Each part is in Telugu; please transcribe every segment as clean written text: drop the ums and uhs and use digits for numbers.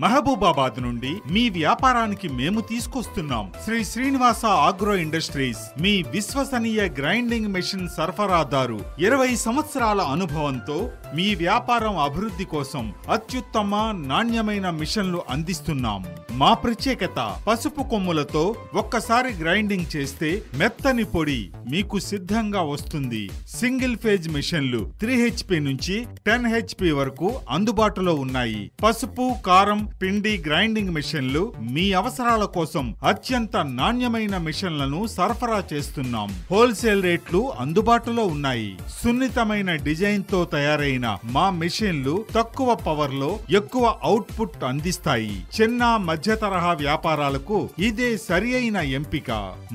మహబూబాబాద్ నుండి మీ వ్యాపారానికి మేము తీసుకొస్తున్నాం శ్రీ శ్రీనివాస ఆగ్రో ఇండస్ట్రీస్, మీ విశ్వసనీయ గ్రైండింగ్ మెషిన్ సరఫరాదారు. 20 సంవత్సరాల అనుభవంతో మీ వ్యాపారం అభివృద్ధి కోసం అత్యుత్తమ నాణ్యమైన మిషన్లు అందిస్తున్నాం. మా ప్రత్యేకత పసుపు కొమ్ములతో ఒక్కసారి గ్రైండింగ్ చేస్తే మెత్తని పొడి మీకు సిద్ధంగా వస్తుంది. సింగిల్ ఫేజ్ మిషన్లు 3 HP నుంచి 10 HP వరకు అందుబాటులో ఉన్నాయి. పసుపు, కారం, పిండి గ్రైండింగ్ మిషన్లు మీ అవసరాల కోసం అత్యంత నాణ్యమైన మిషన్లను సరఫరా చేస్తున్నాం. హోల్సేల్ రేట్లు అందుబాటులో ఉన్నాయి. సున్నితమైన డిజైన్ తో తయారైన మా మిషన్లు తక్కువ పవర్ లో ఎక్కువ అవుట్పుట్ అందిస్తాయి. చిన్న మధ్య తరహా వ్యాపారాలకు ఇదే సరి అయిన ఎంపిక.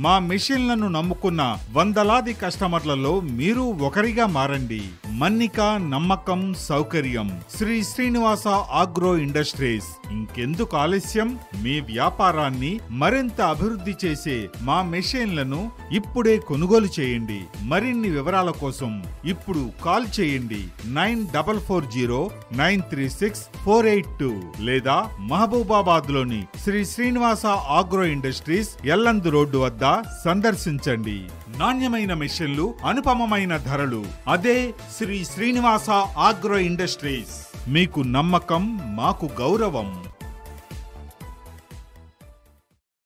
మా మిషన్లను నమ్ముకున్న వందలాది కస్టమర్లలో మీరు ఒకరిగా మారండి. మన్నిక, నమ్మకం, సౌకర్యం. Shri Srinivasa agro industries. ఇంకెందుకు ఆలస్యం? మీ వ్యాపారాన్ని మరింత అభివృద్ధి చేసే మా మెషిన్లను ఇప్పుడే కొనుగోలు చేయండి. మరిన్ని వివరాల కోసం ఇప్పుడు కాల్ చేయండి 9440936482 లేదా మహబూబాబాద్ లోని Shri Srinivasa agro industries Yellandu road వద్ద సందర్శించండి. నాణ్యమైన మిషన్లు, అనుపమమైన ధరలు. అదే శ్రీ శ్రీనివాస ఆగ్రో ఇండస్ట్రీస్. మీకు నమ్మకం, మాకు గౌరవం.